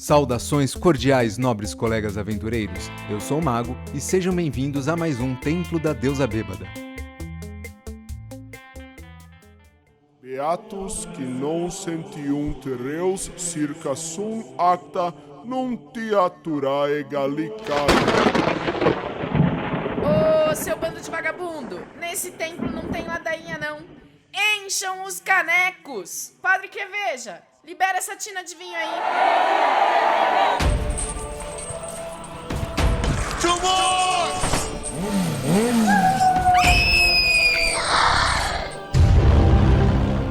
Saudações cordiais, nobres colegas aventureiros. Eu sou o Mago e sejam bem-vindos a mais um Templo da Deusa Bêbada. Beatus que non sentiunt reus circa sum acta non teaturae gallicare. Ô, seu bando de vagabundo! Nesse templo não tem ladainha, não. Encham os canecos! Padre Queveja, libera essa tina de vinho aí.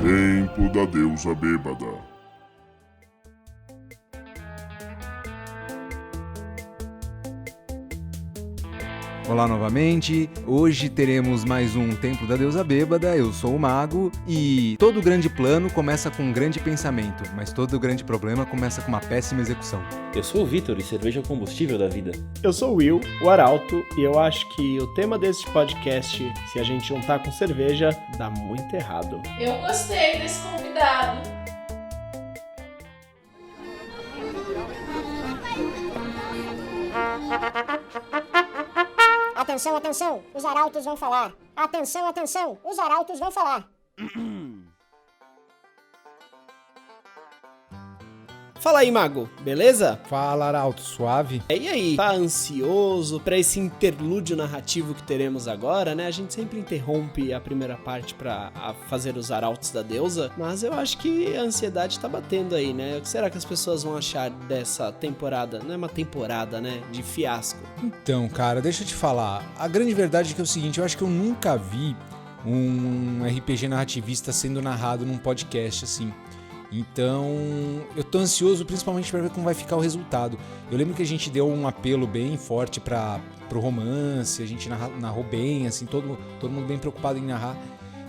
Templo da Deusa Bêbada. Olá novamente, hoje teremos mais um Templo da Deusa Bêbada, eu sou o Mago e todo grande plano começa com um grande pensamento, mas todo grande problema começa com uma péssima execução. Eu sou o Vitor e cerveja é o combustível da vida. Eu sou o Will, o Arauto, e eu acho que o tema desse podcast, se a gente juntar com cerveja, dá muito errado. Eu gostei desse convidado. Atenção, atenção, os arautos vão falar. Atenção, atenção, os arautos vão falar. Fala aí, Mago, beleza? Fala, Arauto, suave? E aí, tá ansioso pra esse interlúdio narrativo que teremos agora, né? A gente sempre interrompe a primeira parte pra fazer os arautos da deusa, mas eu acho que a ansiedade tá batendo aí, né? O que será que as pessoas vão achar dessa temporada? Não é uma temporada, né? De fiasco. Então, cara, deixa eu te falar. A grande verdade é que é o seguinte, eu acho que eu nunca vi um RPG narrativista sendo narrado num podcast assim. Então, eu tô ansioso principalmente para ver como vai ficar o resultado. Eu lembro que a gente deu um apelo bem forte pro romance, a gente narrou bem, assim, todo mundo bem preocupado em narrar.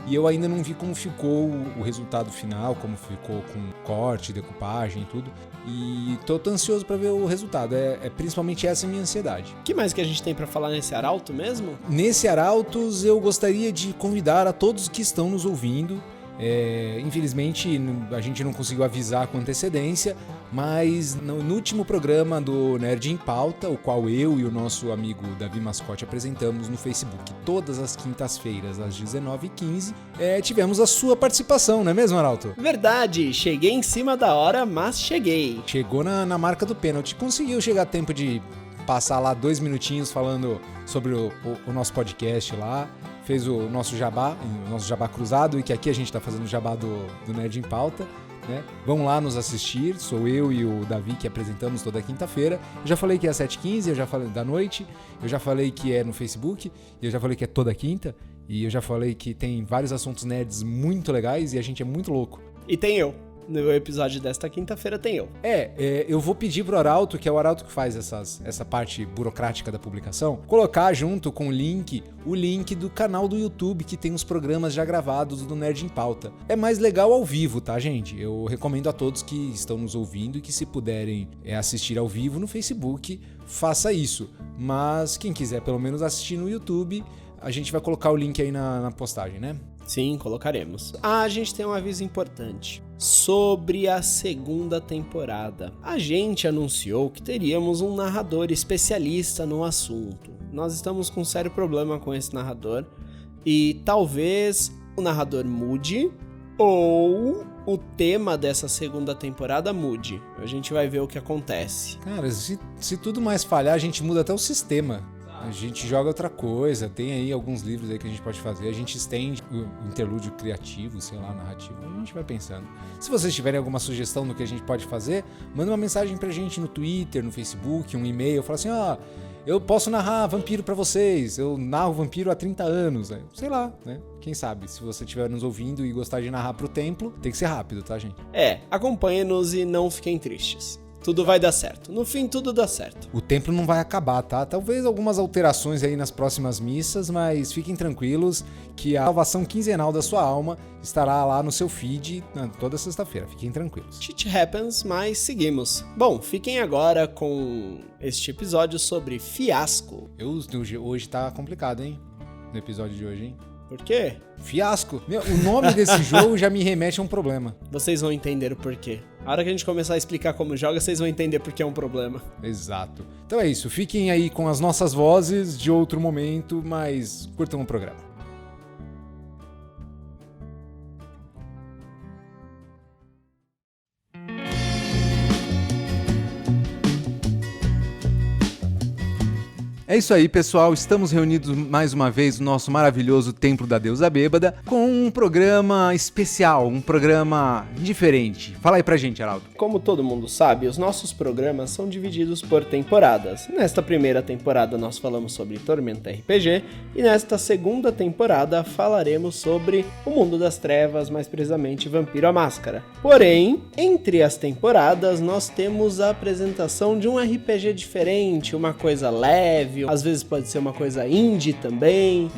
E eu ainda não vi como ficou o resultado final, como ficou com corte, decupagem e tudo. E tô ansioso para ver o resultado, é principalmente essa a minha ansiedade. O que mais que a gente tem pra falar nesse arauto mesmo? Nesse Arautos, eu gostaria de convidar a todos que estão nos ouvindo. Infelizmente a gente não conseguiu avisar com antecedência, mas no último programa do Nerd em Pauta, o qual eu e o nosso amigo Davi Mascote apresentamos no Facebook todas as quintas-feiras às 19h15, tivemos a sua participação, não é mesmo, Arauto? Verdade, cheguei em cima da hora, mas cheguei. Chegou na marca do pênalti, conseguiu chegar a tempo de passar lá 2 minutinhos falando sobre o nosso podcast lá. Fez o nosso jabá cruzado, e que aqui a gente tá fazendo o jabá do Nerd em Pauta, né? Vão lá nos assistir, sou eu e o Davi que apresentamos toda quinta-feira. Eu já falei que é às 7h15, eu já falei da noite, eu já falei que é no Facebook, eu já falei que é toda quinta, e eu já falei que tem vários assuntos nerds muito legais e a gente é muito louco. E tem eu. No episódio desta quinta-feira tem eu. Eu vou pedir pro Arauto, que é o Arauto que faz essa parte burocrática da publicação, colocar junto com o link do canal do YouTube que tem os programas já gravados do Nerd em Pauta. É mais legal ao vivo, tá, gente? Eu recomendo a todos que estão nos ouvindo e que, se puderem assistir ao vivo no Facebook, faça isso. Mas quem quiser pelo menos assistir no YouTube, a gente vai colocar o link aí na postagem, né? Sim, colocaremos. A gente tem um aviso importante sobre a segunda temporada. A gente anunciou que teríamos um narrador especialista no assunto. Nós estamos com um sério problema com esse narrador e talvez o narrador mude ou o tema dessa segunda temporada mude. A gente vai ver o que acontece. Cara, se tudo mais falhar, a gente muda até o sistema. A gente joga outra coisa, tem aí alguns livros aí que a gente pode fazer, a gente estende o interlúdio criativo, sei lá, narrativo, a gente vai pensando. Se vocês tiverem alguma sugestão do que a gente pode fazer, manda uma mensagem pra gente no Twitter, no Facebook, um e-mail, fala assim, eu posso narrar vampiro pra vocês, eu narro vampiro há 30 anos, sei lá, né? Quem sabe, se você estiver nos ouvindo e gostar de narrar pro templo, tem que ser rápido, tá, gente? Acompanhe-nos e não fiquem tristes. Tudo vai dar certo. No fim, tudo dá certo. O templo não vai acabar, tá? Talvez algumas alterações aí nas próximas missas, mas fiquem tranquilos que a salvação quinzenal da sua alma estará lá no seu feed toda sexta-feira. Fiquem tranquilos. Shit happens, mas seguimos. Bom, fiquem agora com este episódio sobre fiasco. Hoje tá complicado, hein? No episódio de hoje, hein? Por quê? Fiasco. O nome desse jogo já me remete a um problema. Vocês vão entender o porquê. A hora que a gente começar a explicar como joga, vocês vão entender porque é um problema. Exato. Então é isso, fiquem aí com as nossas vozes de outro momento, mas curtam o programa. É isso aí, pessoal. Estamos reunidos mais uma vez no nosso maravilhoso Templo da Deusa Bêbada com um programa especial, um programa diferente. Fala aí pra gente, Arauto. Como todo mundo sabe, os nossos programas são divididos por temporadas. Nesta primeira temporada nós falamos sobre Tormenta RPG e nesta segunda temporada falaremos sobre o Mundo das Trevas, mais precisamente Vampiro à Máscara. Porém, entre as temporadas nós temos a apresentação de um RPG diferente, uma coisa leve, às vezes pode ser uma coisa indie também.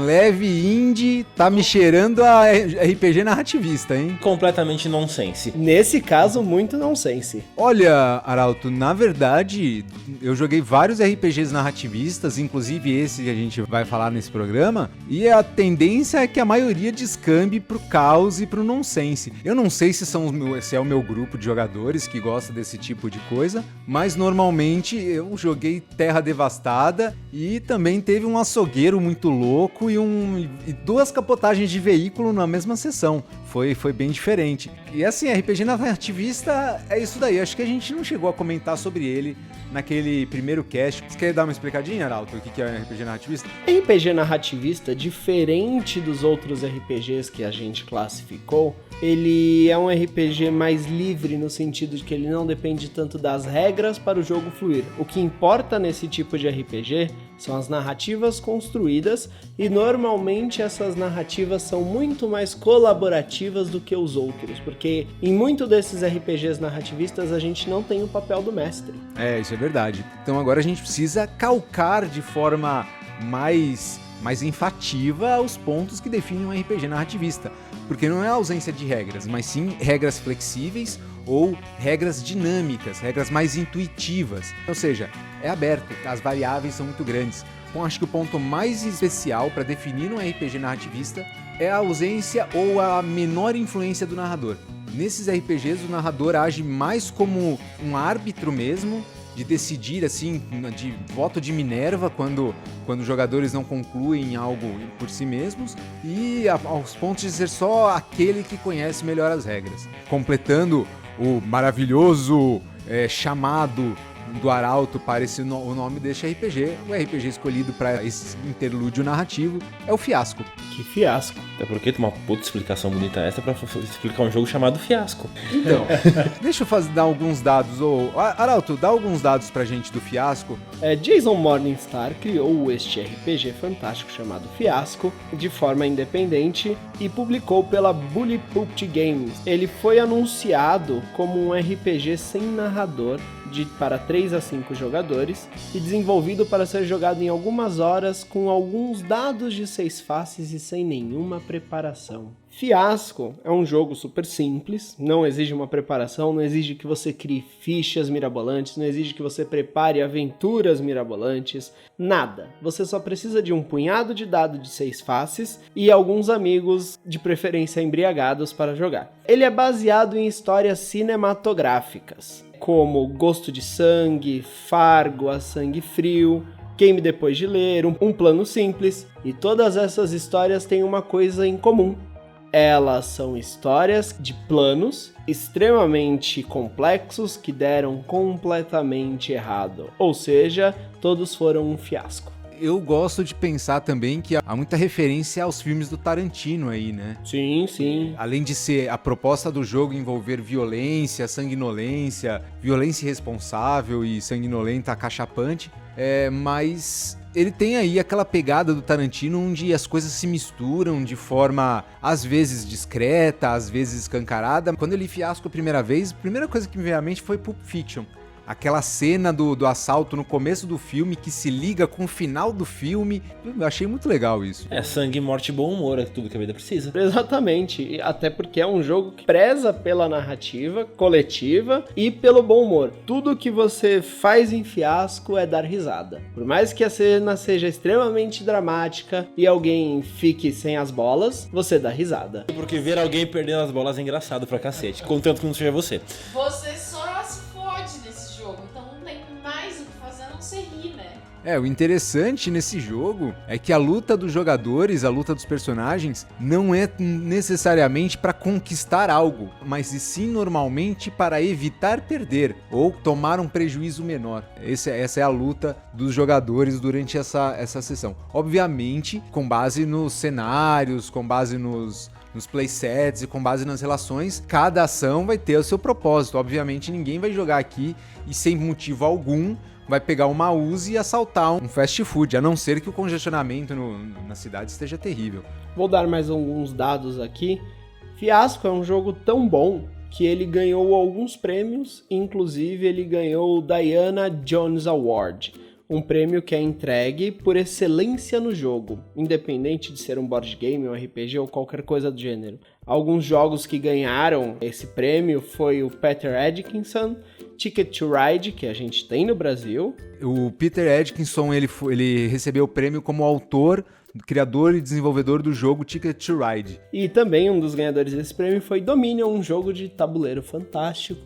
Leve indie, tá me cheirando a RPG narrativista, hein? Completamente nonsense. Nesse caso, muito nonsense. Olha, Arauto, na verdade, eu joguei vários RPGs narrativistas, inclusive esse que a gente vai falar nesse programa, e a tendência é que a maioria descambe pro caos e pro nonsense. Eu não sei se é o meu grupo de jogadores que gosta desse tipo de coisa, mas normalmente eu joguei Terra Devastada e também teve um açougueiro muito louco e duas capotagens de veículo na mesma sessão. Foi bem diferente. E assim, RPG narrativista é isso daí. Acho que a gente não chegou a comentar sobre ele naquele primeiro cast. Você quer dar uma explicadinha, Arauto, o que é RPG narrativista? RPG narrativista, diferente dos outros RPGs que a gente classificou, ele é um RPG mais livre no sentido de que ele não depende tanto das regras para o jogo fluir. O que importa nesse tipo de RPG são as narrativas construídas e normalmente essas narrativas são muito mais colaborativas do que os outros, porque em muito desses RPGs narrativistas a gente não tem o papel do mestre. É, isso é verdade. Então agora a gente precisa calcar de forma mais enfativa os pontos que definem um RPG narrativista, porque não é a ausência de regras, mas sim regras flexíveis ou regras dinâmicas, regras mais intuitivas. Ou seja, é aberto, as variáveis são muito grandes. Então acho que o ponto mais especial para definir um RPG narrativista é a ausência ou a menor influência do narrador. Nesses RPGs o narrador age mais como um árbitro mesmo, de decidir, assim, de voto de Minerva quando os jogadores não concluem algo por si mesmos, e aos pontos de ser só aquele que conhece melhor as regras. Completando o maravilhoso chamado do Arauto para o nome deste RPG, o RPG escolhido para esse interlúdio narrativo é o Fiasco. Que fiasco. Até porque tem uma puta explicação bonita essa pra explicar um jogo chamado Fiasco. Então, deixa eu dar alguns dados. Arauto, dá alguns dados pra gente do Fiasco. Jason Morningstar criou este RPG fantástico chamado Fiasco de forma independente e publicou pela Bully Pulpit Games. Ele foi anunciado como um RPG sem narrador para 3 a 5 jogadores e desenvolvido para ser jogado em algumas horas com alguns dados de 6 faces e sem nenhuma preparação. Fiasco é um jogo super simples, não exige uma preparação, não exige que você crie fichas mirabolantes, não exige que você prepare aventuras mirabolantes, nada. Você só precisa de um punhado de dado de 6 faces e alguns amigos, de preferência embriagados, para jogar. Ele é baseado em histórias cinematográficas, como Gosto de Sangue, Fargo, A Sangue Frio, Queime Depois de Ler, Um Plano Simples, e todas essas histórias têm uma coisa em comum. Elas são histórias de planos extremamente complexos que deram completamente errado, ou seja, todos foram um fiasco. Eu gosto de pensar também que há muita referência aos filmes do Tarantino aí, né? Sim, sim. Além de ser a proposta do jogo envolver violência, sanguinolência, violência irresponsável e sanguinolenta acachapante, mas ele tem aí aquela pegada do Tarantino onde as coisas se misturam de forma às vezes discreta, às vezes escancarada. Quando eu li Fiasco a primeira vez, a primeira coisa que me veio à mente foi Pulp Fiction. aquela cena do assalto no começo do filme que se liga com o final do filme. Eu achei muito legal isso. É sangue, morte e bom humor, é tudo que a vida precisa. Exatamente, e até porque é um jogo que preza pela narrativa coletiva e pelo bom humor. Tudo que você faz em Fiasco é dar risada. Por mais que a cena seja extremamente dramática e alguém fique sem as bolas, você dá risada. Porque ver alguém perdendo as bolas é engraçado pra cacete, contanto que não seja você. Você só se fode nesse jogo, então não tem mais o que fazer a não ser rir, né? O interessante nesse jogo é que a luta dos jogadores, a luta dos personagens, não é necessariamente para conquistar algo, mas e sim normalmente para evitar perder ou tomar um prejuízo menor. Essa é a luta dos jogadores durante essa sessão. Obviamente, com base nos cenários, com base nos playsets e com base nas relações, cada ação vai ter o seu propósito. Obviamente, ninguém vai jogar aqui e sem motivo algum vai pegar uma Uzi e assaltar um fast food, a não ser que o congestionamento na cidade esteja terrível. Vou dar mais alguns dados aqui. Fiasco é um jogo tão bom que ele ganhou alguns prêmios, inclusive ele ganhou o Diana Jones Award, um prêmio que é entregue por excelência no jogo, independente de ser um board game, um RPG ou qualquer coisa do gênero. Alguns jogos que ganharam esse prêmio foi o Peter Edkinson, Ticket to Ride, que a gente tem no Brasil. O Peter Edkinson, ele recebeu o prêmio como autor, criador e desenvolvedor do jogo Ticket to Ride. E também um dos ganhadores desse prêmio foi Dominion, um jogo de tabuleiro fantástico.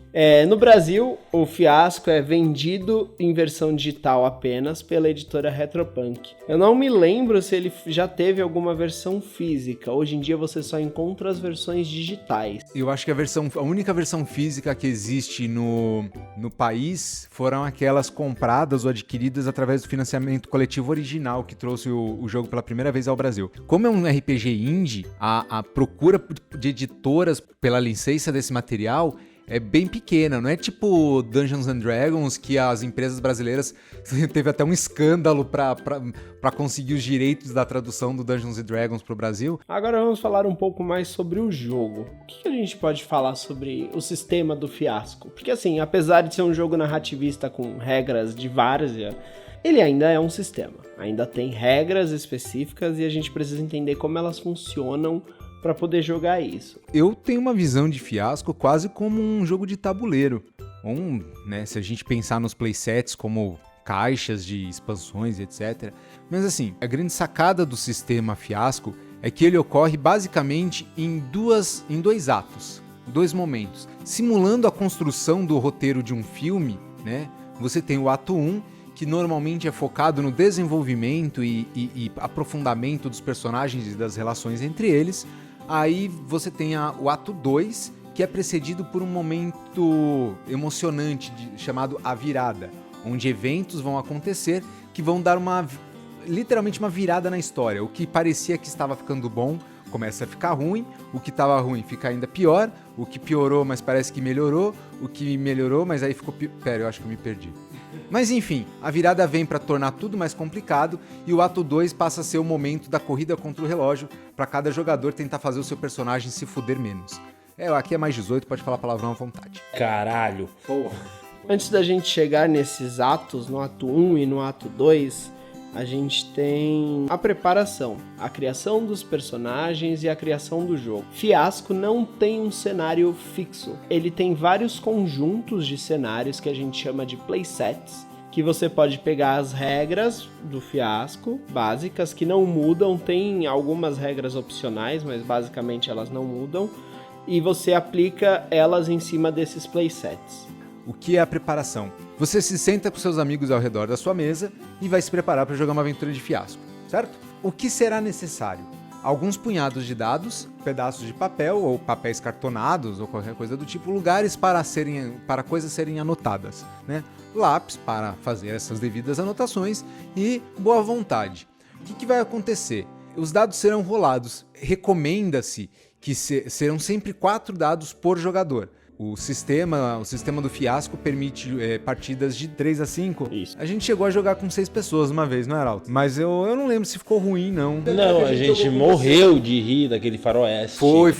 No Brasil, o Fiasco é vendido em versão digital apenas pela editora Retropunk. Eu não me lembro se ele já teve alguma versão física. Hoje em dia você só encontra as versões digitais. Eu acho que a única versão física que existe no país foram aquelas compradas ou adquiridas através do financiamento coletivo original que trouxe o jogo pela primeira vez ao Brasil. Como é um RPG indie, a procura de editoras pela licença desse material é bem pequena, não é tipo Dungeons and Dragons, que as empresas brasileiras teve até um escândalo para conseguir os direitos da tradução do Dungeons and Dragons pro Brasil. Agora vamos falar um pouco mais sobre o jogo. O que a gente pode falar sobre o sistema do Fiasco? Porque assim, apesar de ser um jogo narrativista com regras de várzea, ele ainda é um sistema, ainda tem regras específicas e a gente precisa entender como elas funcionam para poder jogar isso. Eu tenho uma visão de Fiasco quase como um jogo de tabuleiro. Se a gente pensar nos playsets como caixas de expansões, etc. Mas assim, a grande sacada do sistema Fiasco é que ele ocorre basicamente em dois atos, 2 momentos. Simulando a construção do roteiro de um filme, né? Você tem o ato 1, que normalmente é focado no desenvolvimento e aprofundamento dos personagens e das relações entre eles. Aí você tem o ato 2, que é precedido por um momento emocionante chamado a virada, onde eventos vão acontecer que vão dar literalmente uma virada na história. O que parecia que estava ficando bom começa a ficar ruim, o que estava ruim fica ainda pior, o que piorou mas parece que melhorou, o que melhorou mas aí ficou pior. Pera, eu acho que eu me perdi. Mas enfim, a virada vem para tornar tudo mais complicado e o ato 2 passa a ser o momento da corrida contra o relógio para cada jogador tentar fazer o seu personagem se fuder menos. Aqui é mais 18, pode falar palavrão à vontade. Caralho. Porra. Antes da gente chegar nesses atos, no ato 1 e no ato 2, a gente tem a preparação, a criação dos personagens e a criação do jogo. Fiasco não tem um cenário fixo. Ele tem vários conjuntos de cenários que a gente chama de playsets, que você pode pegar as regras do Fiasco, básicas, que não mudam. Tem algumas regras opcionais, mas basicamente elas não mudam. E você aplica elas em cima desses playsets. O que é a preparação? Você se senta com seus amigos ao redor da sua mesa e vai se preparar para jogar uma aventura de Fiasco, certo? O que será necessário? Alguns punhados de dados, pedaços de papel ou papéis cartonados ou qualquer coisa do tipo, lugares para coisas serem anotadas, né? Lápis para fazer essas devidas anotações e boa vontade. O que vai acontecer? Os dados serão rolados. Recomenda-se que serão sempre 4 dados por jogador. O sistema do Fiasco permite partidas de 3 a 5. Isso. A gente chegou a jogar com 6 pessoas uma vez, não é, Arauto? Mas eu não lembro se ficou ruim, não. Não, a gente morreu de rir daquele faroeste. Foi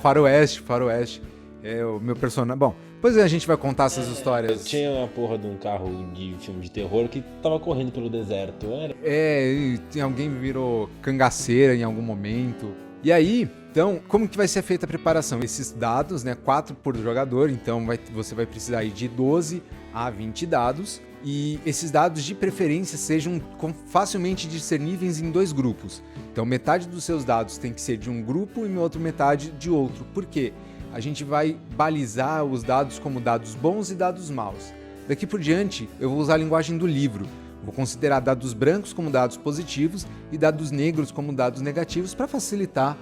faroeste. É o meu personagem. Bom, depois a gente vai contar essas histórias. Tinha uma porra de um carro de filme de terror que tava correndo pelo deserto. E alguém virou cangaceira em algum momento. E aí, então, como que vai ser feita a preparação? Esses dados, né, 4 por jogador, então você vai precisar aí de 12 a 20 dados. E esses dados, de preferência, sejam facilmente discerníveis em 2 grupos. Então, metade dos seus dados tem que ser de um grupo e outra metade de outro. Por quê? A gente vai balizar os dados como dados bons e dados maus. Daqui por diante, eu vou usar a linguagem do livro. Vou considerar dados brancos como dados positivos e dados negros como dados negativos para facilitar.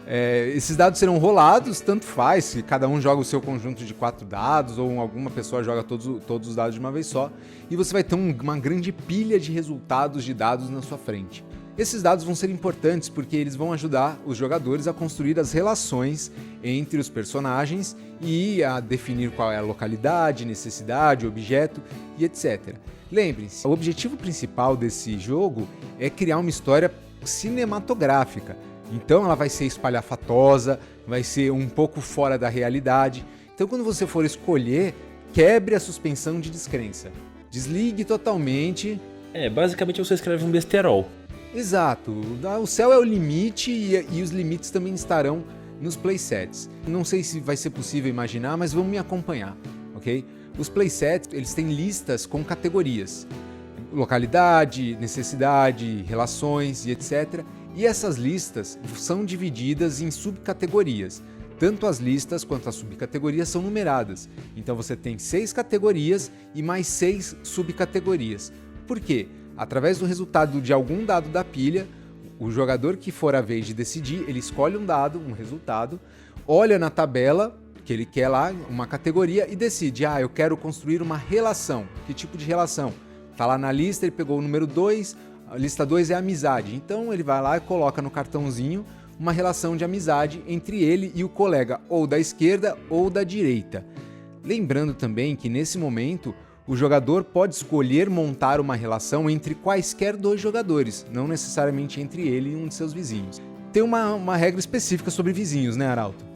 Esses dados serão rolados, tanto faz, se cada um joga o seu conjunto de 4 dados ou alguma pessoa joga todos os dados de uma vez só. E você vai ter uma grande pilha de resultados de dados na sua frente. Esses dados vão ser importantes porque eles vão ajudar os jogadores a construir as relações entre os personagens e a definir qual é a localidade, necessidade, objeto e etc. Lembrem-se, o objetivo principal desse jogo é criar uma história cinematográfica. Então ela vai ser espalhafatosa, vai ser um pouco fora da realidade. Então quando você for escolher, quebre a suspensão de descrença. Desligue totalmente. Basicamente você escreve um besterol. Exato, o céu é o limite e os limites também estarão nos playsets. Não sei se vai ser possível imaginar, mas vamos me acompanhar, ok? Os playsets, eles têm listas com categorias, localidade, necessidade, relações e etc. E essas listas são divididas em subcategorias. Tanto as listas quanto as subcategorias são numeradas. Então você tem 6 categorias e mais 6 subcategorias. Por quê? Através do resultado de algum dado da pilha, o jogador que for a vez de decidir, ele escolhe um dado, um resultado, olha na tabela que ele quer lá, uma categoria, e decide, eu quero construir uma relação. Que tipo de relação? Tá lá na lista, ele pegou o número 2, a lista 2 é amizade. Então ele vai lá e coloca no cartãozinho uma relação de amizade entre ele e o colega, ou da esquerda ou da direita. Lembrando também que nesse momento, o jogador pode escolher montar uma relação entre quaisquer 2 jogadores, não necessariamente entre ele e um de seus vizinhos. Tem uma regra específica sobre vizinhos, né, Arauto?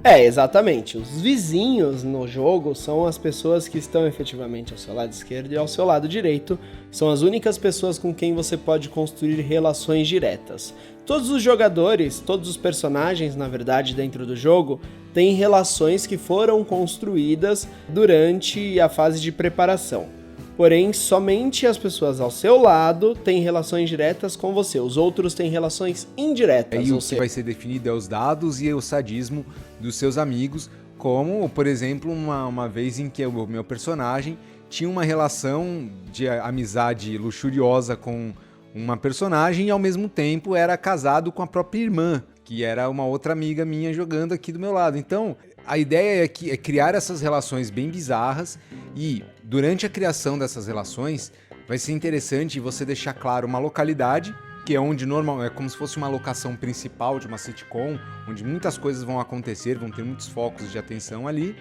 Exatamente. Os vizinhos no jogo são as pessoas que estão efetivamente ao seu lado esquerdo e ao seu lado direito. São as únicas pessoas com quem você pode construir relações diretas. Todos os jogadores, todos os personagens, na verdade, dentro do jogo, têm relações que foram construídas durante a fase de preparação. Porém, somente as pessoas ao seu lado têm relações diretas com você. Os outros têm relações indiretas. E o que vai ser definido é os dados e o sadismo dos seus amigos, como, por exemplo, uma vez em que o meu personagem tinha uma relação de amizade luxuriosa com uma personagem e ao mesmo tempo era casado com a própria irmã, que era uma outra amiga minha jogando aqui do meu lado. Então, a ideia é criar essas relações bem bizarras e, durante a criação dessas relações, vai ser interessante você deixar claro uma localidade, que é onde é como se fosse uma locação principal de uma sitcom, onde muitas coisas vão acontecer, vão ter muitos focos de atenção ali,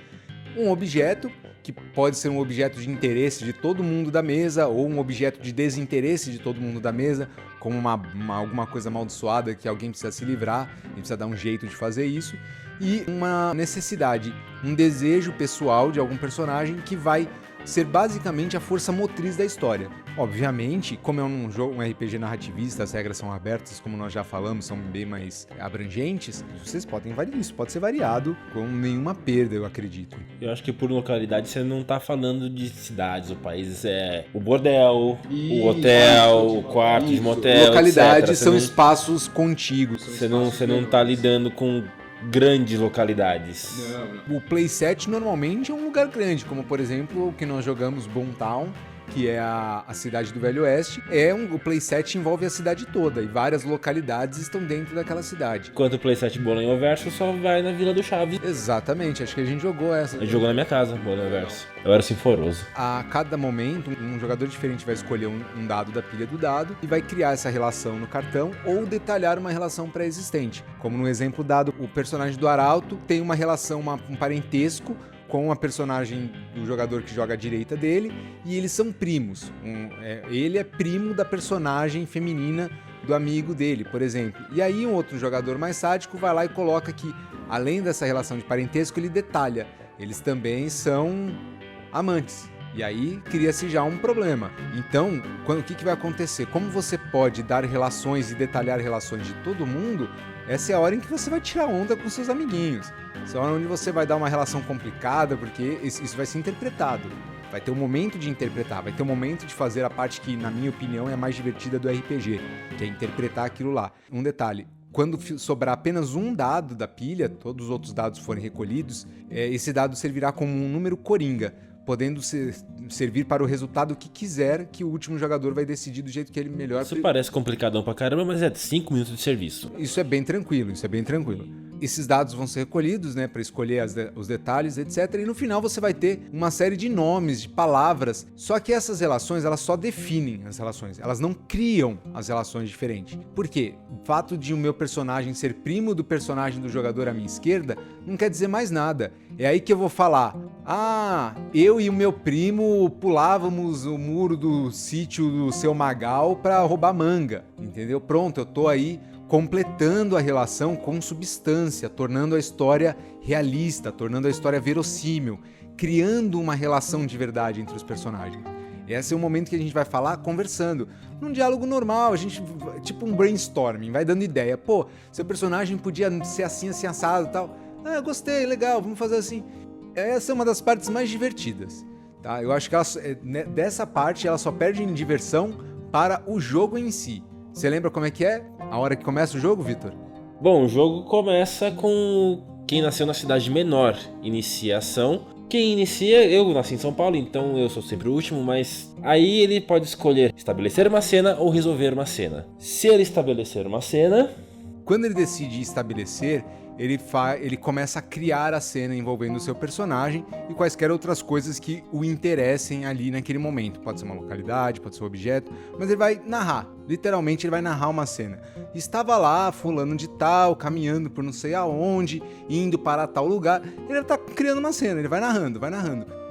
um objeto, que pode ser um objeto de interesse de todo mundo da mesa, ou um objeto de desinteresse de todo mundo da mesa, como alguma coisa amaldiçoada que alguém precisa se livrar, e precisa dar um jeito de fazer isso, e uma necessidade, um desejo pessoal de algum personagem que vai ser basicamente a força motriz da história. Obviamente, como é um jogo, um RPG narrativista, as regras são abertas, como nós já falamos, são bem mais abrangentes, vocês podem variar, isso pode ser variado com nenhuma perda, eu acredito. Eu acho que por localidade você não tá falando de cidades ou países, é o bordel, o hotel, o quarto de motel, localidades etc. são espaços contíguos. Você não tá lidando com grandes localidades. Não. O playset normalmente é um lugar grande, como por exemplo o que nós jogamos Boomtown, que é a cidade do Velho Oeste. O playset envolve a cidade toda e várias localidades estão dentro daquela cidade. Enquanto o playset Bolinha Verso só vai na Vila do Chaves. Exatamente, acho que a gente jogou essa. A gente jogou na minha casa, Bolinha Verso. Eu era sinforoso. A cada momento, um jogador diferente vai escolher um dado da pilha do dado e vai criar essa relação no cartão ou detalhar uma relação pré-existente. Como no exemplo dado, o personagem do Arauto tem uma relação, um parentesco com a personagem do jogador que joga à direita dele, e eles são primos. Ele é primo da personagem feminina do amigo dele, por exemplo. E aí um outro jogador mais sádico vai lá e coloca que, além dessa relação de parentesco, ele detalha. eles também são amantes. E aí cria-se já um problema. Então, o que vai acontecer? Como você pode dar relações e detalhar relações de todo mundo, essa é a hora em que você vai tirar onda com seus amiguinhos. Essa é a hora onde você vai dar uma relação complicada, porque isso vai ser interpretado. Vai ter um momento de interpretar, vai ter um momento de fazer a parte que, na minha opinião, é a mais divertida do RPG, que é interpretar aquilo lá. Um detalhe, quando sobrar apenas um dado da pilha, todos os outros dados forem recolhidos, esse dado servirá como um número coringa, podendo servir para o resultado que quiser, que o último jogador vai decidir do jeito que ele melhor... Isso parece complicadão pra caramba, mas é 5 minutos de serviço. Isso é bem tranquilo. Esses dados vão ser recolhidos, né, para escolher os detalhes, etc. E no final você vai ter uma série de nomes, de palavras. Só que essas relações, elas só definem as relações. Elas não criam as relações diferentes. Por quê? O fato de o meu personagem ser primo do personagem do jogador à minha esquerda não quer dizer mais nada. É aí que eu vou falar: eu e o meu primo pulávamos o muro do sítio do seu Magal para roubar manga. Entendeu? Pronto, eu tô aí completando a relação com substância, tornando a história realista, tornando a história verossímil, criando uma relação de verdade entre os personagens. Esse é o momento que a gente vai falar conversando, num diálogo normal, a gente, tipo um brainstorming, vai dando ideia. Pô, seu personagem podia ser assim, assim, assado e tal. Gostei, legal, vamos fazer assim. Essa é uma das partes mais divertidas, tá? Eu acho que dessa parte ela só perde em diversão para o jogo em si. Você lembra como é que é? A hora que começa o jogo, Vitor? Bom, o jogo começa com quem nasceu na cidade menor inicia a ação. Quem inicia, eu nasci em São Paulo, então eu sou sempre o último, mas aí ele pode escolher estabelecer uma cena ou resolver uma cena. Se ele estabelecer uma cena... Quando ele decide estabelecer, ele começa a criar a cena envolvendo o seu personagem e quaisquer outras coisas que o interessem ali naquele momento. Pode ser uma localidade, pode ser um objeto, mas ele vai narrar. Literalmente ele vai narrar uma cena. Estava lá fulano de tal, caminhando por não sei aonde, indo para tal lugar. Ele está criando uma cena, ele vai narrando.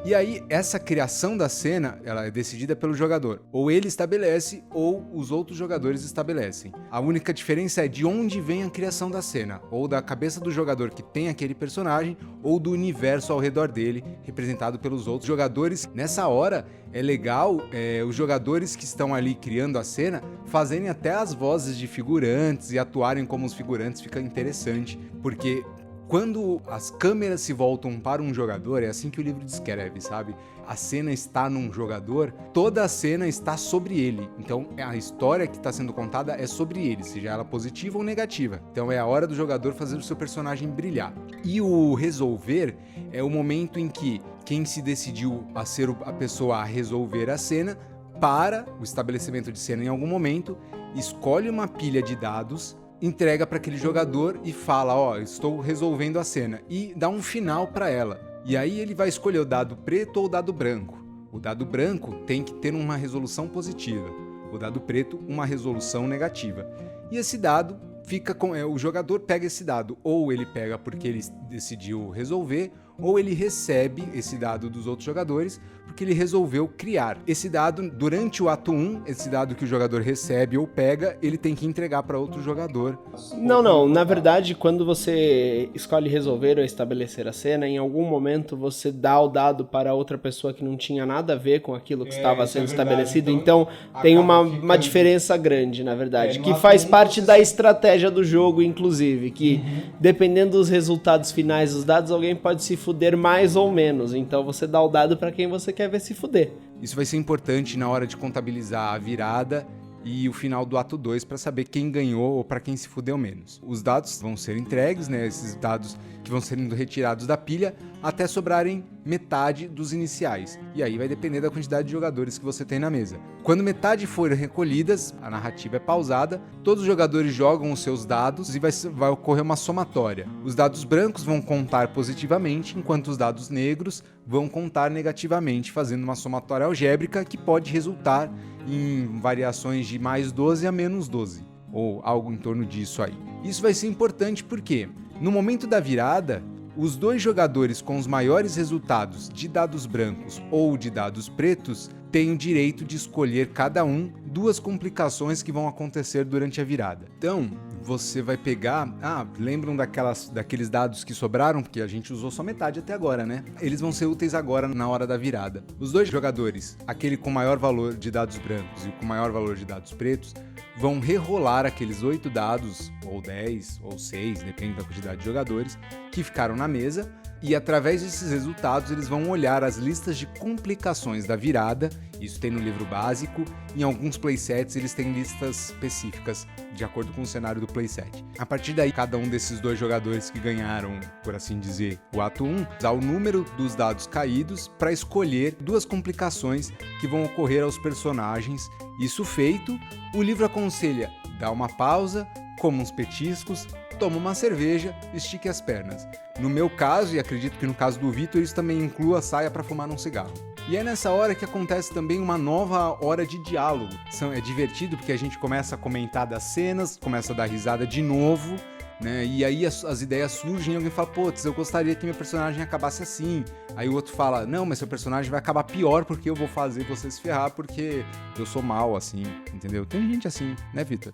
E aí, essa criação da cena, ela é decidida pelo jogador. Ou ele estabelece, ou os outros jogadores estabelecem. A única diferença é de onde vem a criação da cena. Ou da cabeça do jogador que tem aquele personagem, ou do universo ao redor dele, representado pelos outros jogadores. Nessa hora, é legal os jogadores que estão ali criando a cena fazerem até as vozes de figurantes e atuarem como os figurantes, fica interessante. Porque... quando as câmeras se voltam para um jogador, é assim que o livro descreve, sabe? A cena está num jogador, toda a cena está sobre ele. Então, a história que está sendo contada é sobre ele, seja ela positiva ou negativa. Então, é a hora do jogador fazer o seu personagem brilhar. E o resolver é o momento em que quem se decidiu a ser a pessoa a resolver a cena, para o estabelecimento de cena em algum momento, escolhe uma pilha de dados, entrega para aquele jogador e fala, estou resolvendo a cena, e dá um final para ela. E aí ele vai escolher o dado preto ou o dado branco. O dado branco tem que ter uma resolução positiva, o dado preto uma resolução negativa. E esse dado fica com... o jogador pega esse dado, ou ele pega porque ele decidiu resolver, ou ele recebe esse dado dos outros jogadores porque ele resolveu criar. Esse dado, durante o ato 1, esse dado que o jogador recebe ou pega, ele tem que entregar para outro jogador. Não. Na verdade, quando você escolhe resolver ou estabelecer a cena, em algum momento você dá o dado para outra pessoa que não tinha nada a ver com aquilo que estava sendo estabelecido. Então, tem uma diferença grande, na verdade, que faz parte da estratégia do jogo, inclusive, que dependendo dos resultados finais dos dados, alguém pode se fuder mais ou menos. Então, você dá o dado para quem você quer ver se fuder. Isso vai ser importante na hora de contabilizar a virada e o final do ato 2 para saber quem ganhou ou para quem se fudeu menos. Os dados vão ser entregues, né? Esses dados que vão sendo retirados da pilha até sobrarem metade dos iniciais. E aí vai depender da quantidade de jogadores que você tem na mesa. Quando metade for recolhidas, a narrativa é pausada, todos os jogadores jogam os seus dados e vai ocorrer uma somatória. Os dados brancos vão contar positivamente, enquanto os dados negros vão contar negativamente, fazendo uma somatória algébrica que pode resultar em variações de mais 12 a menos 12, ou algo em torno disso aí. Isso vai ser importante porque, no momento da virada, Os 2 jogadores com os maiores resultados de dados brancos ou de dados pretos têm o direito de escolher cada um 2 complicações que vão acontecer durante a virada. Então, você vai pegar... lembram daqueles dados que sobraram? Porque a gente usou só metade até agora, né? Eles vão ser úteis agora na hora da virada. Os 2 jogadores, aquele com maior valor de dados brancos e o com maior valor de dados pretos, vão rerolar aqueles 8 dados, ou 10, ou 6, depende da quantidade de jogadores, que ficaram na mesa, e através desses resultados eles vão olhar as listas de complicações da virada. Isso tem no livro básico. Em alguns playsets eles têm listas específicas de acordo com o cenário do playset. A partir daí, cada um desses 2 jogadores que ganharam, por assim dizer, o ato 1, dá o número dos dados caídos para escolher 2 complicações que vão ocorrer aos personagens. Isso feito, o livro aconselha: dá uma pausa, coma uns petiscos, toma uma cerveja, estique as pernas. No meu caso, e acredito que no caso do Vitor, isso também inclui a saia para fumar um cigarro. E é nessa hora que acontece também uma nova hora de diálogo. É divertido porque a gente começa a comentar das cenas, começa a dar risada de novo, né? E aí as ideias surgem e alguém fala: putz, eu gostaria que meu personagem acabasse assim. Aí o outro fala: não, mas seu personagem vai acabar pior porque eu vou fazer você se ferrar porque eu sou mal assim, entendeu? Tem gente assim, né, Vitor?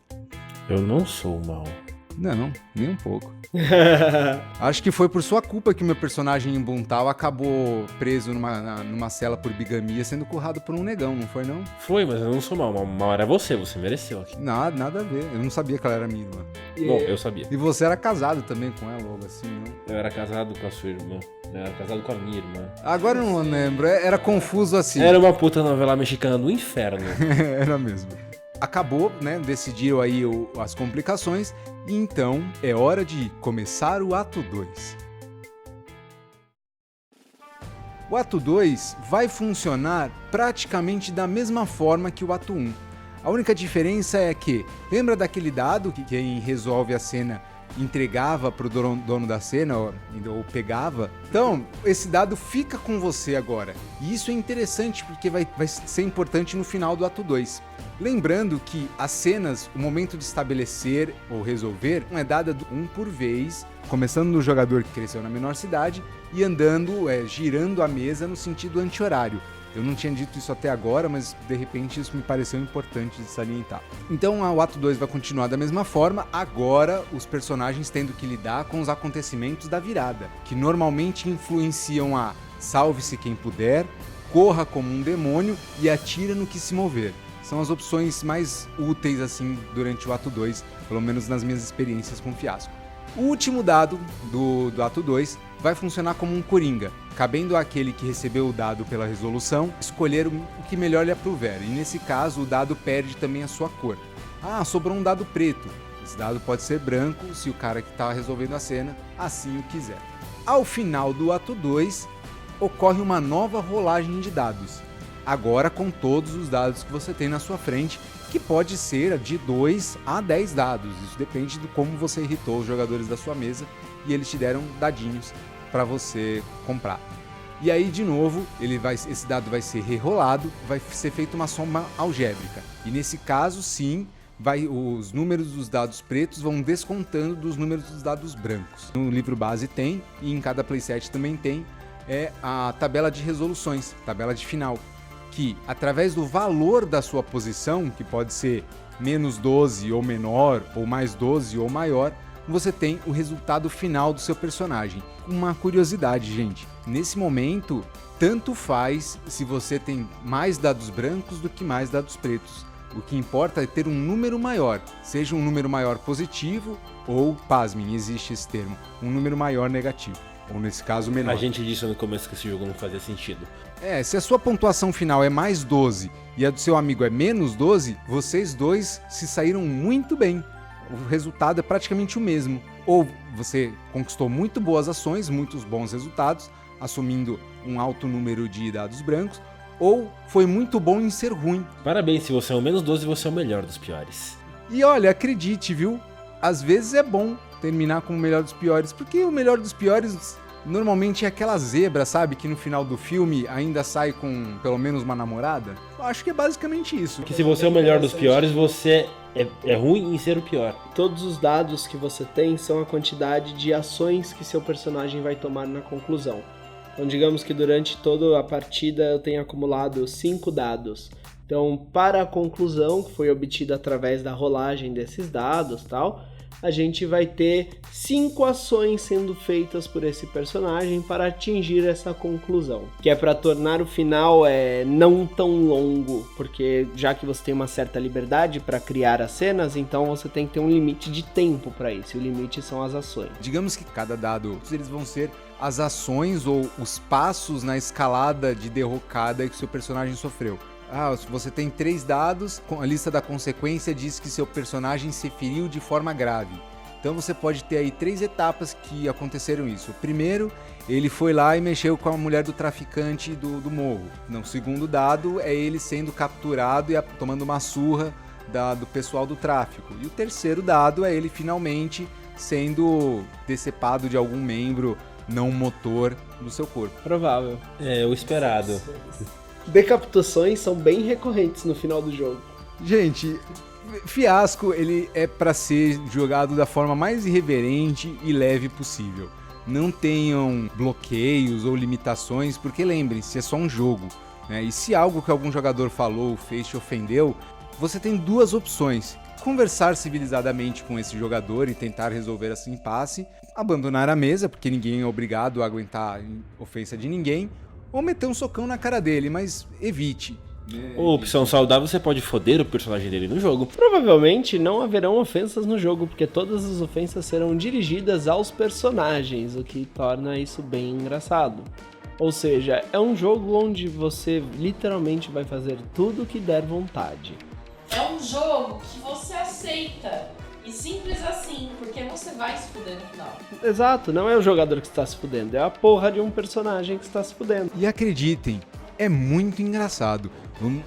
Eu não sou mal. Não, nem um pouco. Acho que foi por sua culpa que meu personagem em Buntal acabou preso numa cela por bigamia, sendo currado por um negão, não foi não? Foi, mas eu não sou mal. Mal era você mereceu aqui. Nada a ver. Eu não sabia que ela era minha irmã. Bom, eu sabia. E você era casado também com ela, logo assim, não? Eu era casado com a sua irmã. Eu era casado com a minha irmã. Agora eu não lembro. Era confuso assim. Era uma puta novela mexicana do inferno. Era mesmo. Acabou, né? Decidiram aí as complicações. E então é hora de começar o ato 2. O ato 2 vai funcionar praticamente da mesma forma que o ato 1. A única diferença é que, lembra daquele dado que quem resolve a cena entregava pro dono da cena ou pegava? Então, esse dado fica com você agora. E isso é interessante porque vai ser importante no final do ato 2. Lembrando que as cenas, o momento de estabelecer ou resolver, é dada um por vez, começando no jogador que cresceu na menor cidade e andando, girando a mesa no sentido anti-horário. Eu não tinha dito isso até agora, mas de repente isso me pareceu importante de salientar. Então o ato 2 vai continuar da mesma forma, agora os personagens tendo que lidar com os acontecimentos da virada, que normalmente influenciam a salve-se quem puder, corra como um demônio e atira no que se mover. São as opções mais úteis assim durante o ato 2, pelo menos nas minhas experiências com Fiasco. O último dado do ato 2 vai funcionar como um coringa, cabendo àquele que recebeu o dado pela resolução escolher o que melhor lhe aprouver, e nesse caso o dado perde também a sua cor. Sobrou um dado preto, esse dado pode ser branco se o cara que está resolvendo a cena assim o quiser. Ao final do ato 2, ocorre uma nova rolagem de dados, agora com todos os dados que você tem na sua frente, que pode ser de 2 a 10 dados, isso depende de como você irritou os jogadores da sua mesa e eles te deram dadinhos para você comprar. E aí, de novo, esse dado vai ser rerolado, vai ser feita uma soma algébrica. E nesse caso, sim, os números dos dados pretos vão descontando dos números dos dados brancos. No livro base tem, e em cada playset também tem, a tabela de resoluções, tabela de final, que através do valor da sua posição, que pode ser menos 12 ou menor, ou mais 12 ou maior, você tem o resultado final do seu personagem. Uma curiosidade, gente, nesse momento, tanto faz se você tem mais dados brancos do que mais dados pretos. O que importa é ter um número maior, seja um número maior positivo ou, pasmem, existe esse termo, um número maior negativo, ou nesse caso menor. A gente disse no começo que esse jogo não fazia sentido. Se a sua pontuação final é mais 12 e a do seu amigo é menos 12, vocês dois se saíram muito bem. O resultado é praticamente o mesmo. Ou você conquistou muito boas ações, muitos bons resultados, assumindo um alto número de dados brancos, ou foi muito bom em ser ruim. Parabéns, se você é o menos 12, você é o melhor dos piores. E olha, acredite, viu? Às vezes é bom terminar com o melhor dos piores, porque o melhor dos piores normalmente é aquela zebra, sabe? Que no final do filme ainda sai com pelo menos uma namorada. Eu acho que é basicamente isso. Que se você é o melhor dos piores, você é ruim em ser o pior. Todos os dados que você tem são a quantidade de ações que seu personagem vai tomar na conclusão. Então, digamos que durante toda a partida eu tenho acumulado 5 dados. Então, para a conclusão, que foi obtida através da rolagem desses dados, tal, a gente vai ter 5 ações sendo feitas por esse personagem para atingir essa conclusão. Que é para tornar o final não tão longo, porque já que você tem uma certa liberdade para criar as cenas, então você tem que ter um limite de tempo para isso. E o limite são as ações. Digamos que cada dado, eles vão ser as ações ou os passos na escalada de derrocada que seu personagem sofreu. Se você tem 3 dados, a lista da consequência diz que seu personagem se feriu de forma grave. Então você pode ter aí 3 etapas que aconteceram isso. O primeiro, ele foi lá e mexeu com a mulher do traficante do morro. O segundo dado é ele sendo capturado e tomando uma surra do pessoal do tráfico. E o terceiro dado é ele finalmente sendo decepado de algum membro não motor do seu corpo. Provável. É o esperado. Decapitações são bem recorrentes no final do jogo. Gente, Fiasco ele é para ser jogado da forma mais irreverente e leve possível. Não tenham bloqueios ou limitações, porque lembrem-se, é só um jogo, né? E se algo que algum jogador falou ou fez te ofendeu, você tem 2 opções: conversar civilizadamente com esse jogador e tentar resolver esse impasse, abandonar a mesa, porque ninguém é obrigado a aguentar ofensa de ninguém, ou meter um socão na cara dele, mas evite. Opção saudável, você pode foder o personagem dele no jogo. Provavelmente não haverão ofensas no jogo, porque todas as ofensas serão dirigidas aos personagens, o que torna isso bem engraçado. Ou seja, é um jogo onde você literalmente vai fazer tudo o que der vontade. É um jogo que você aceita. E simples assim, porque você vai se fuder no final. Exato, não é o jogador que está se fudendo, é a porra de um personagem que está se fudendo. E acreditem, é muito engraçado.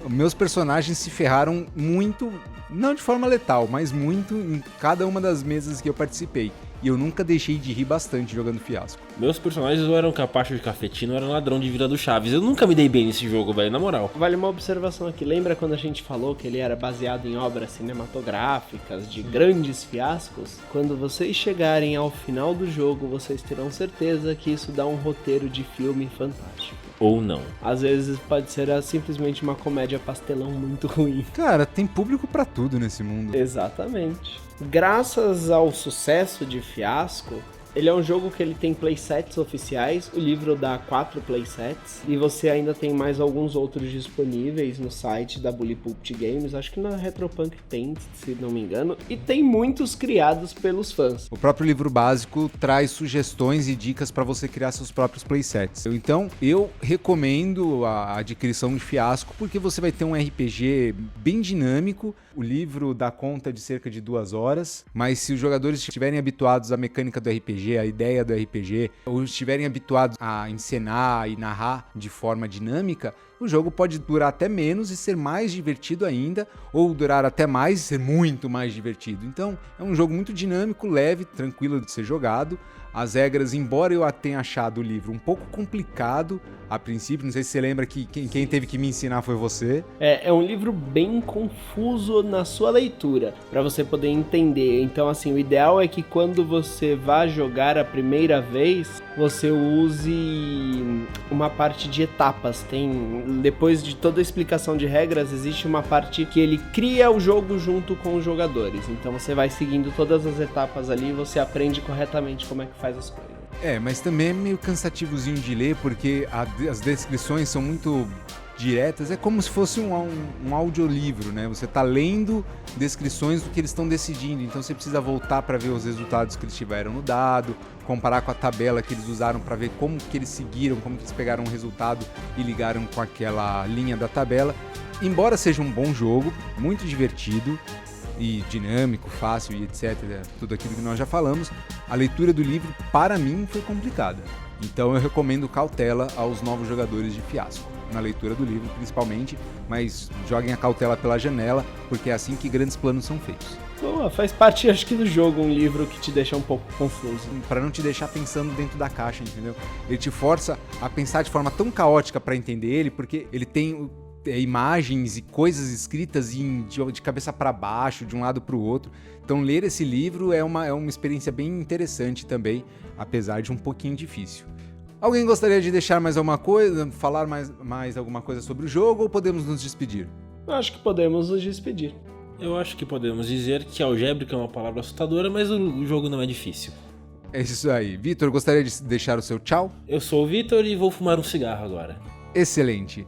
Meus personagens se ferraram muito, não de forma letal, mas muito em cada uma das mesas que eu participei. E eu nunca deixei de rir bastante jogando Fiasco. Meus personagens ou eram capacho de cafetina ou eram ladrão de Vila do Chaves. Eu nunca me dei bem nesse jogo, velho, na moral. Vale uma observação aqui. Lembra quando a gente falou que ele era baseado em obras cinematográficas de grandes fiascos? Quando vocês chegarem ao final do jogo, vocês terão certeza que isso dá um roteiro de filme fantástico. Ou não. Às vezes pode ser simplesmente uma comédia pastelão muito ruim. Cara, tem público pra tudo nesse mundo. Exatamente. Graças ao sucesso de Fiasco, ele é um jogo que ele tem playsets oficiais, o livro dá 4 playsets, e você ainda tem mais alguns outros disponíveis no site da Bully Pulpit Games, acho que na Retropunk tem, se não me engano, e tem muitos criados pelos fãs. O próprio livro básico traz sugestões e dicas para você criar seus próprios playsets. Então, eu recomendo a adquisição de Fiasco, porque você vai ter um RPG bem dinâmico. O livro dá conta de cerca de 2 horas, mas se os jogadores estiverem habituados à mecânica do RPG, à ideia do RPG, ou estiverem habituados a encenar e narrar de forma dinâmica, o jogo pode durar até menos e ser mais divertido ainda, ou durar até mais e ser muito mais divertido. Então, é um jogo muito dinâmico, leve, tranquilo de ser jogado. As regras, embora eu tenha achado o livro um pouco complicado a princípio, não sei se você lembra que quem teve que me ensinar foi você. É um livro bem confuso na sua leitura, para você poder entender. Então, assim, o ideal é que quando você vá jogar a primeira vez, você use uma parte de etapas. Depois de toda a explicação de regras, existe uma parte que ele cria o jogo junto com os jogadores. Então você vai seguindo todas as etapas ali e você aprende corretamente como é que faz as coisas. Mas também é meio cansativozinho de ler, porque as descrições são muito diretas. É como se fosse um audiolivro, né? Você tá lendo descrições do que eles estão decidindo, então você precisa voltar para ver os resultados que eles tiveram no dado, comparar com a tabela que eles usaram para ver como que eles seguiram, como que eles pegaram o resultado e ligaram com aquela linha da tabela. Embora seja um bom jogo, muito divertido e dinâmico, fácil e etc, tudo aquilo que nós já falamos, a leitura do livro para mim foi complicada. Então eu recomendo cautela aos novos jogadores de Fiasco, na leitura do livro principalmente, mas joguem a cautela pela janela, porque é assim que grandes planos são feitos. Boa, faz parte, acho que, do jogo, um livro que te deixa um pouco confuso. Pra não te deixar pensando dentro da caixa, entendeu? Ele te força a pensar de forma tão caótica pra entender ele, porque ele tem imagens e coisas escritas de cabeça pra baixo, de um lado pro outro. Então ler esse livro é uma experiência bem interessante também, apesar de um pouquinho difícil. Alguém gostaria de deixar mais alguma coisa, falar mais alguma coisa sobre o jogo, ou podemos nos despedir? Acho que podemos nos despedir. Eu acho que podemos dizer que algébrica é uma palavra assustadora, mas o jogo não é difícil. É isso aí. Vitor, gostaria de deixar o seu tchau? Eu sou o Vitor e vou fumar um cigarro agora. Excelente.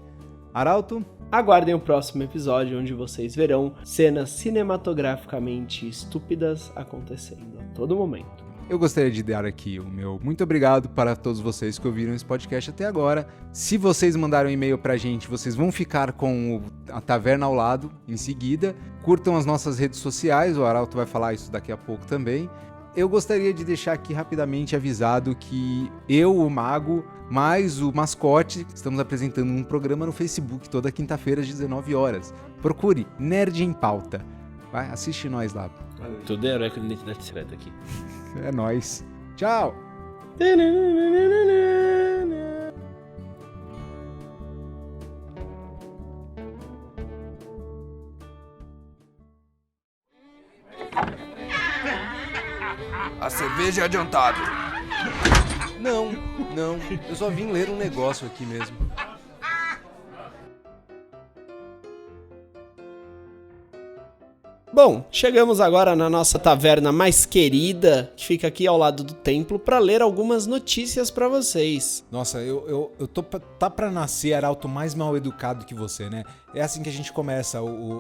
Arauto? Aguardem o próximo episódio, onde vocês verão cenas cinematograficamente estúpidas acontecendo a todo momento. Eu gostaria de dar aqui o meu muito obrigado para todos vocês que ouviram esse podcast até agora. Se vocês mandaram um e-mail pra gente, vocês vão ficar com a Taverna ao lado em seguida. Curtam as nossas redes sociais, o Arauto vai falar isso daqui a pouco também. Eu gostaria de deixar aqui rapidamente avisado que eu, o Mago, mais o Mascote, estamos apresentando um programa no Facebook toda quinta-feira às 19 horas. Procure Nerd em Pauta. Vai, assiste nós lá. Tudo é herói com identidade secreta aqui. É nóis. Tchau! A cerveja é adiantada. Não, eu só vim ler um negócio aqui mesmo. Bom, chegamos agora na nossa taverna mais querida, que fica aqui ao lado do templo, para ler algumas notícias para vocês. Nossa, eu tô tá pra nascer Arauto mais mal educado que você, né? É assim que a gente começa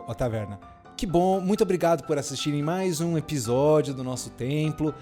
a taverna. Que bom, muito obrigado por assistirem mais um episódio do nosso templo,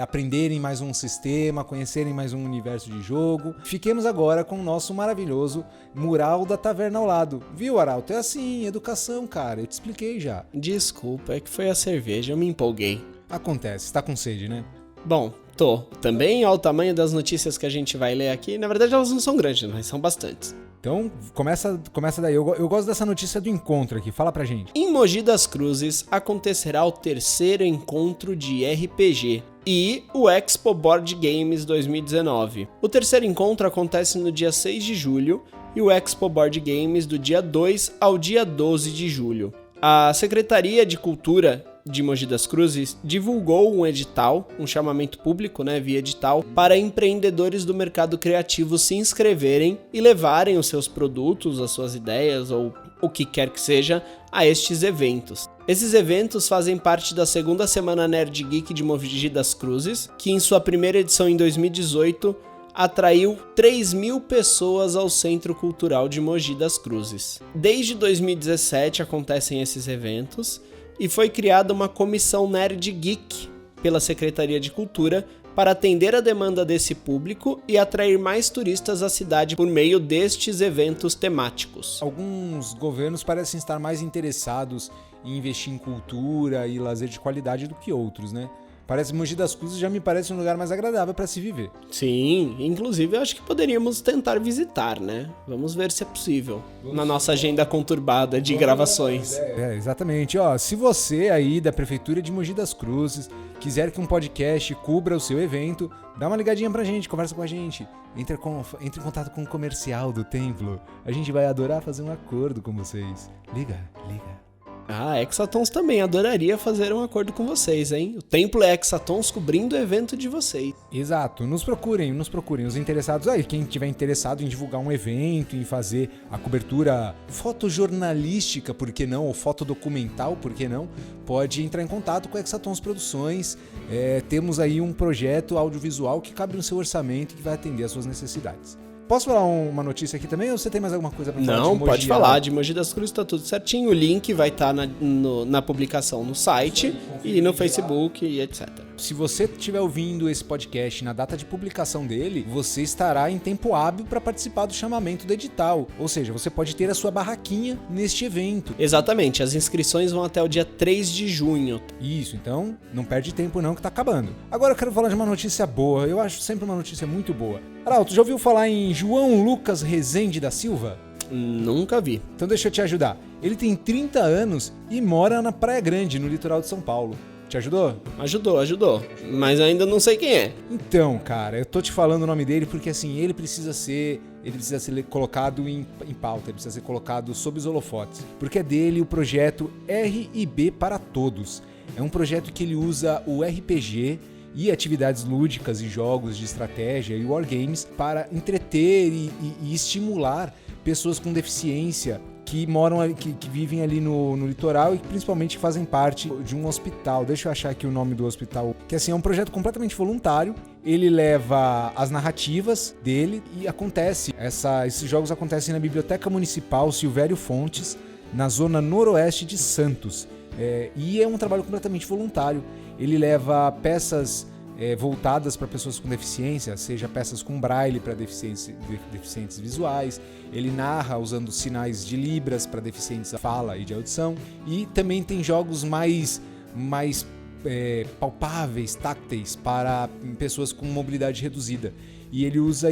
aprenderem mais um sistema, conhecerem mais um universo de jogo. Fiquemos agora com o nosso maravilhoso mural da taverna ao lado. Viu, Arauto? É assim, educação, cara, eu te expliquei já. Desculpa, é que foi a cerveja, eu me empolguei. Acontece, tá com sede, né? Bom, tô. Também, ó, o tamanho das notícias que a gente vai ler aqui, na verdade elas não são grandes, mas são bastantes. Então, começa daí. Eu gosto dessa notícia do encontro aqui. Fala pra gente. Em Mogi das Cruzes acontecerá o 3º encontro de RPG e o Expo Board Games 2019. O 3º encontro acontece no dia 6 de julho e o Expo Board Games do dia 2 ao dia 12 de julho. A Secretaria de Cultura de Mogi das Cruzes divulgou um edital, um chamamento público, via edital, para empreendedores do mercado criativo se inscreverem e levarem os seus produtos, as suas ideias ou o que quer que seja a estes eventos. Esses eventos fazem parte da segunda Semana Nerd Geek de Mogi das Cruzes, que em sua primeira edição em 2018 atraiu 3.000 pessoas ao Centro Cultural de Mogi das Cruzes. Desde 2017 acontecem esses eventos e foi criada uma comissão Nerd Geek pela Secretaria de Cultura para atender a demanda desse público e atrair mais turistas à cidade por meio destes eventos temáticos. Alguns governos parecem estar mais interessados em investir em cultura e lazer de qualidade do que outros, né? Parece Mogi das Cruzes já me parece um lugar mais agradável para se viver. Sim, inclusive eu acho que poderíamos tentar visitar, né? Vamos ver se é possível. Na nossa agenda conturbada de gravações. Exatamente. Ó, se você aí da Prefeitura de Mogi das Cruzes quiser que um podcast cubra o seu evento, dá uma ligadinha pra gente, conversa com a gente. Entre em contato com o comercial do templo. A gente vai adorar fazer um acordo com vocês. Liga. Ah, Hexatons também adoraria fazer um acordo com vocês, hein? O Templo é Hexatons cobrindo o evento de vocês. Exato, nos procurem, os interessados aí, quem tiver interessado em divulgar um evento, em fazer a cobertura fotojornalística, por que não, ou fotodocumental, por que não, pode entrar em contato com a Hexatons Produções. Temos aí um projeto audiovisual que cabe no seu orçamento e que vai atender às suas necessidades. Posso falar uma notícia aqui também ou você tem mais alguma coisa pra falar? Não, pode falar. De Mogi das Cruzes tá tudo certinho. O link vai estar na publicação no site e no Facebook e etc. Se você estiver ouvindo esse podcast na data de publicação dele, você estará em tempo hábil para participar do chamamento do edital. Ou seja, você pode ter a sua barraquinha neste evento. Exatamente. As inscrições vão até o dia 3 de junho. Isso, então não perde tempo não que tá acabando. Agora eu quero falar de uma notícia boa. Eu acho sempre uma notícia muito boa. Arauto, já ouviu falar em João Lucas Rezende da Silva? Nunca vi. Então deixa eu te ajudar. Ele tem 30 anos e mora na Praia Grande, no litoral de São Paulo. Te ajudou? Ajudou. Mas ainda não sei quem é. Então, cara, eu tô te falando o nome dele porque assim, ele precisa ser colocado em pauta, ele precisa ser colocado sob os holofotes. Porque é dele o projeto R&B para Todos. É um projeto que ele usa o RPG e atividades lúdicas e jogos de estratégia e wargames para entreter e estimular pessoas com deficiência que moram ali, que vivem ali no litoral e que principalmente fazem parte de um hospital. Deixa eu achar aqui o nome do hospital. Que assim, é um projeto completamente voluntário. Ele leva as narrativas dele e esses jogos acontecem na Biblioteca Municipal Silvério Fontes, na zona noroeste de Santos. E é um trabalho completamente voluntário. Ele leva peças voltadas para pessoas com deficiência, seja peças com braille para deficientes visuais. Ele narra usando sinais de libras para deficientes de fala e de audição. E também tem jogos mais palpáveis, tácteis, para pessoas com mobilidade reduzida. E ele usa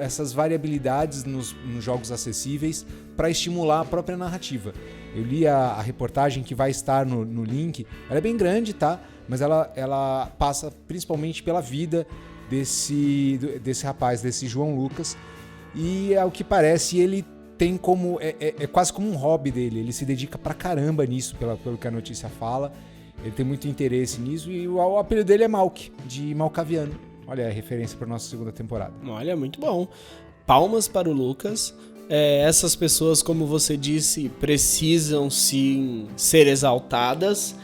essas variabilidades nos jogos acessíveis para estimular a própria narrativa. Eu li a reportagem que vai estar no link. Ela é bem grande, tá? Mas ela passa principalmente pela vida desse rapaz, desse João Lucas. E ao que parece, ele tem como... É quase como um hobby dele. Ele se dedica pra caramba nisso, pelo que a notícia fala. Ele tem muito interesse nisso. E o apelido dele é Malk, de Malcaviano. Olha a referência para nossa segunda temporada. Olha, muito bom. Palmas para o Lucas. Essas pessoas, como você disse, precisam sim ser exaltadas,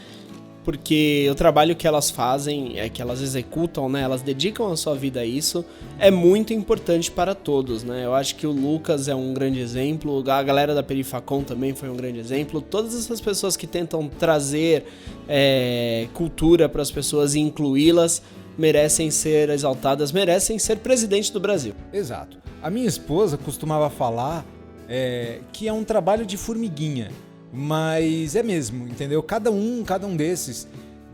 porque o trabalho que elas fazem, que elas executam, né, elas dedicam a sua vida a isso, é muito importante para todos, né? Eu acho que o Lucas é um grande exemplo, a galera da Perifacom também foi um grande exemplo, todas essas pessoas que tentam trazer cultura para as pessoas e incluí-las, merecem ser exaltadas, merecem ser presidente do Brasil. Exato. A minha esposa costumava falar que é um trabalho de formiguinha, mas é mesmo, entendeu? Cada um desses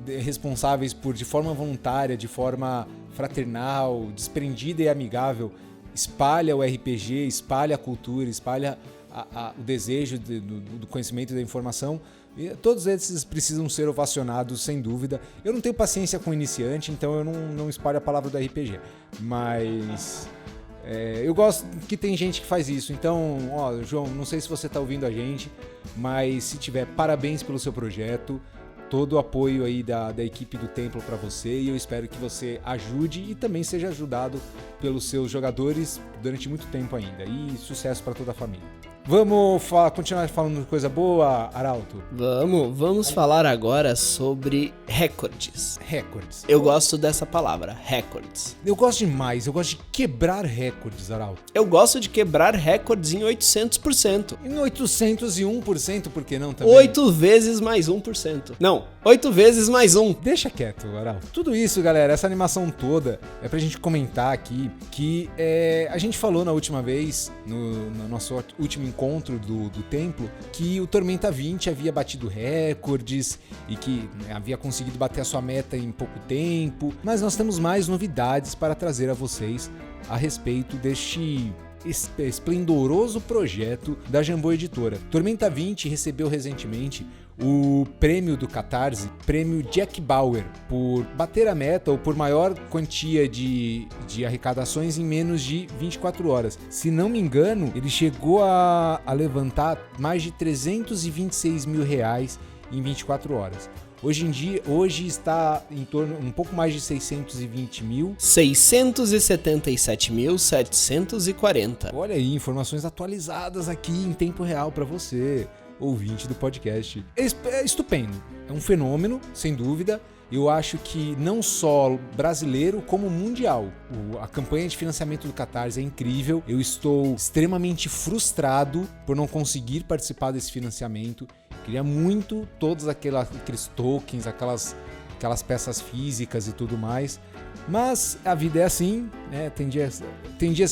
responsáveis por, de forma voluntária, de forma fraternal, desprendida e amigável, espalha o RPG, espalha a cultura, espalha o desejo do conhecimento e da informação. E todos esses precisam ser ovacionados, sem dúvida. Eu não tenho paciência com iniciante, então eu não espalho a palavra do RPG. Mas eu gosto que tem gente que faz isso. Então, João, não sei se você está ouvindo a gente, mas se tiver, parabéns pelo seu projeto. Todo o apoio aí da equipe do Templo para você, e eu espero que você ajude e também seja ajudado pelos seus jogadores durante muito tempo ainda. E sucesso para toda a família. Vamos continuar falando de coisa boa, Arauto? Vamos falar agora sobre recordes. Recordes. Eu gosto dessa palavra, recordes. Eu gosto demais, eu gosto de quebrar recordes, Arauto. Eu gosto de quebrar recordes em 800%. Em 801%, por que não também? 8 vezes mais 1%. Não, 8 vezes mais 1. Deixa quieto, Arauto. Tudo isso, galera, essa animação toda, é pra gente comentar aqui que a gente falou na última vez, no nosso último encontro do templo, que o Tormenta 20 havia batido recordes e que havia conseguido bater a sua meta em pouco tempo, mas nós temos mais novidades para trazer a vocês a respeito deste esplendoroso projeto da Jambô Editora. Tormenta 20 recebeu recentemente o prêmio do Catarse, prêmio Jack Bauer, por bater a meta ou por maior quantia de arrecadações em menos de 24 horas. Se não me engano, ele chegou a levantar mais de 326 mil reais em 24 horas. Hoje está em torno um pouco mais de 620 mil. 677.740. Olha aí, informações atualizadas aqui em tempo real para você, ouvinte do podcast. É estupendo, é um fenômeno, sem dúvida. Eu acho que não só brasileiro, como mundial. A campanha de financiamento do Catarse é incrível. Eu estou extremamente frustrado por não conseguir participar desse financiamento. Queria muito todos aqueles tokens, aquelas peças físicas e tudo mais. Mas a vida é assim, né? Tem dias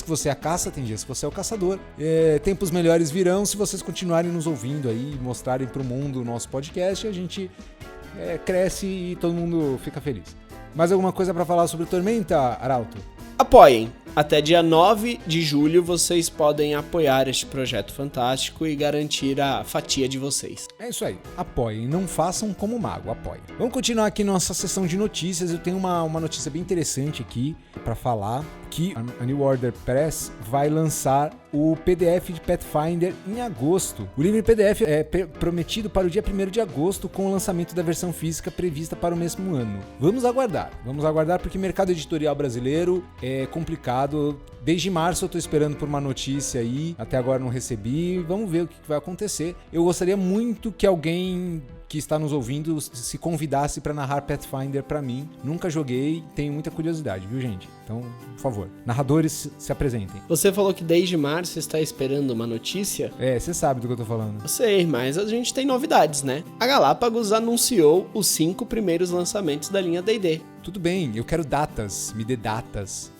que você é a caça, tem dias que você é o caçador. Tempos melhores virão se vocês continuarem nos ouvindo aí, mostrarem pro mundo o nosso podcast, a gente cresce e todo mundo fica feliz. Mais alguma coisa para falar sobre Tormenta, Arauto? Apoiem. Até dia 9 de julho vocês podem apoiar este projeto fantástico e garantir a fatia de vocês. É isso aí, apoiem, não façam como o Mago, apoiem. Vamos continuar aqui nossa sessão de notícias. Eu tenho uma notícia bem interessante aqui para falar, que a New Order Press vai lançar o PDF de Pathfinder em agosto. O livro em PDF é prometido para o dia 1º de agosto, com o lançamento da versão física prevista para o mesmo ano. Vamos aguardar porque o mercado editorial brasileiro é complicado. Desde março eu tô esperando por uma notícia aí, até agora não recebi. Vamos ver o que vai acontecer. Eu gostaria muito que alguém que está nos ouvindo se convidasse para narrar Pathfinder para mim. Nunca joguei, tenho muita curiosidade, viu, gente? Então, por favor, narradores, se apresentem. Você falou que desde março está esperando uma notícia? É, você sabe do que eu tô falando. Eu sei, mas a gente tem novidades, né? A Galápagos anunciou os 5 primeiros lançamentos da linha D&D. Tudo bem, eu quero datas, me dê datas.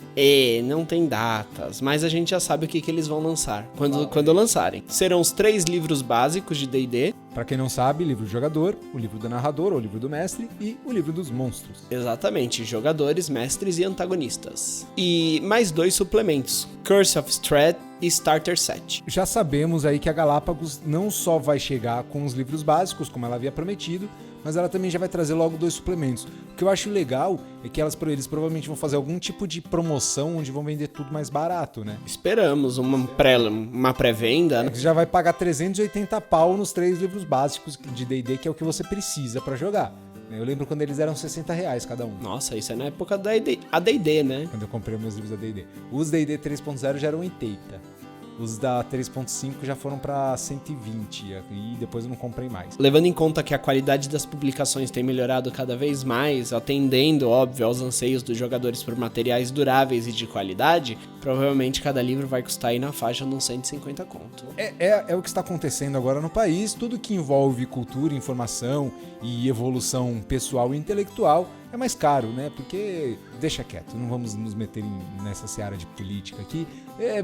Não tem datas, mas a gente já sabe o que eles vão lançar quando lançarem. Serão os 3 livros básicos de D&D. Pra quem não sabe, livro do jogador, o livro do narrador ou o livro do mestre e o livro dos monstros. Exatamente, jogadores, mestres e antagonistas. E mais 2 suplementos, Curse of Strahd e Starter Set. Já sabemos aí que a Galápagos não só vai chegar com os livros básicos, como ela havia prometido, mas ela também já vai trazer logo 2 suplementos. O que eu acho legal é que eles provavelmente vão fazer algum tipo de promoção onde vão vender tudo mais barato, né? Esperamos uma pré-venda, né? Você já vai pagar 380 pau nos 3 livros básicos de D&D, que é o que você precisa pra jogar. Eu lembro quando eles eram R$60 cada um. Nossa, isso é na época da AD&D, né? Quando eu comprei meus livros da D&D. Os D&D 3.0 já eram 80. Os da 3.5 já foram pra 120 e depois eu não comprei mais. Levando em conta que a qualidade das publicações tem melhorado cada vez mais, atendendo, óbvio, aos anseios dos jogadores por materiais duráveis e de qualidade, provavelmente cada livro vai custar aí na faixa de uns 150 conto. É o que está acontecendo agora no país. Tudo que envolve cultura, informação e evolução pessoal e intelectual é mais caro, né? Porque deixa quieto, não vamos nos meter nessa seara de política aqui.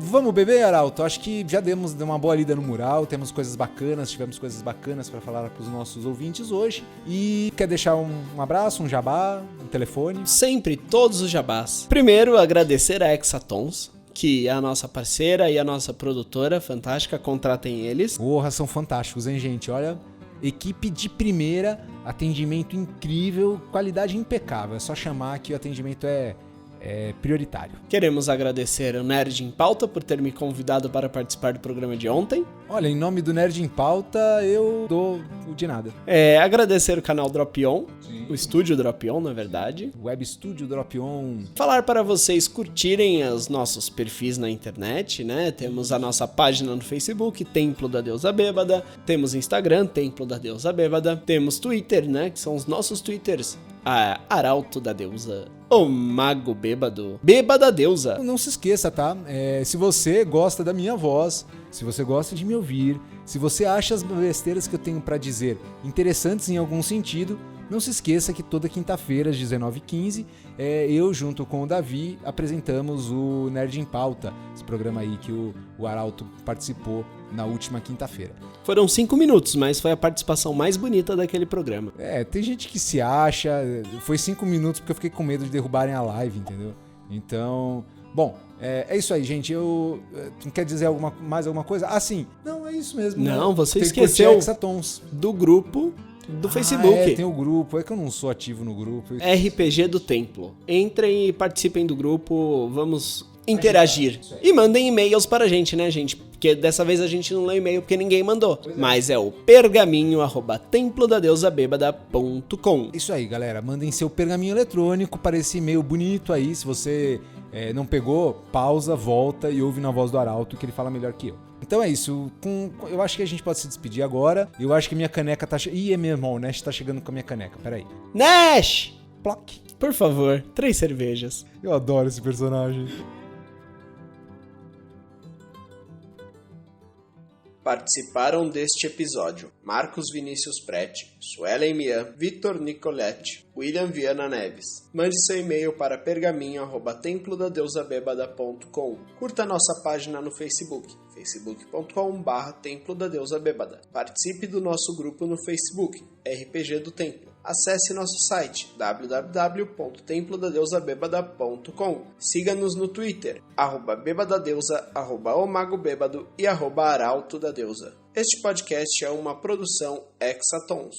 Vamos beber, Arauto? Acho que já demos uma boa lida no mural, tivemos coisas bacanas para falar para os nossos ouvintes hoje. E quer deixar um abraço, um jabá, um telefone? Sempre, todos os jabás. Primeiro, agradecer a Hexatons, que é a nossa parceira e a nossa produtora fantástica, contratem eles. Porra, são fantásticos, hein, gente? Olha, equipe de primeira, atendimento incrível, qualidade impecável. É só chamar que o atendimento é prioritário. Queremos agradecer ao Nerd em Pauta por ter me convidado para participar do programa de ontem. Olha, em nome do Nerd em Pauta, eu dou de nada. Agradecer o canal Drop On, o estúdio Drop On, na verdade. Web Studio Drop On. Falar para vocês curtirem os nossos perfis na internet, né? Temos a nossa página no Facebook, Templo da Deusa Bêbada. Temos Instagram, Templo da Deusa Bêbada. Temos Twitter, né? Que são os nossos Twitters. Arauto da Deusa, o Mago Bêbado, Bêbada Deusa. Não se esqueça, tá? Se você gosta da minha voz, se você gosta de me ouvir, se você acha as besteiras que eu tenho pra dizer interessantes em algum sentido, não se esqueça que toda quinta-feira, às 19h15, eu junto com o Davi apresentamos o Nerd em Pauta, esse programa aí que o Arauto participou na última quinta-feira. Foram 5 minutos, mas foi a participação mais bonita daquele programa. Tem gente que se acha, foi 5 minutos porque eu fiquei com medo de derrubarem a live, entendeu? Então, bom, é isso aí, gente. Não quer dizer mais alguma coisa? Ah, sim. Não, é isso mesmo. Não, né? você esqueceu Hexatons. Do grupo do Facebook. Tem o grupo. É que eu não sou ativo no grupo. RPG do Templo. Entrem e participem do grupo. Vamos interagir. E mandem e-mails para a gente, né, gente? Porque dessa vez a gente não lê e-mail porque ninguém mandou. Mas é o pergaminho@templodadeusabebada.com. Isso aí, galera. Mandem seu pergaminho eletrônico para esse e-mail bonito aí. Se você não pegou, pausa, volta e ouve na voz do Arauto que ele fala melhor que eu. Então é isso. Eu acho que a gente pode se despedir agora. Eu acho que minha caneca tá... Ih, meu irmão, o Nash tá chegando com a minha caneca. Peraí. Nash! Ploc. Por favor, 3 cervejas. Eu adoro esse personagem. Participaram deste episódio Marcos Vinícius Prete, Suelen Mian, Vitor Nicoletti, William Viana Neves. Mande seu e-mail para pergaminho@templodadeusabebada.com. Curta nossa página no Facebook, facebook.com/Templo da Deusa Bêbada. Participe do nosso grupo no Facebook, RPG do Templo. acesse nosso site www.templodadeusabebada.com. Siga-nos no Twitter, @bebadadeusa, @omagobêbado e @arauto da deusa. Este podcast é uma produção Hexatons.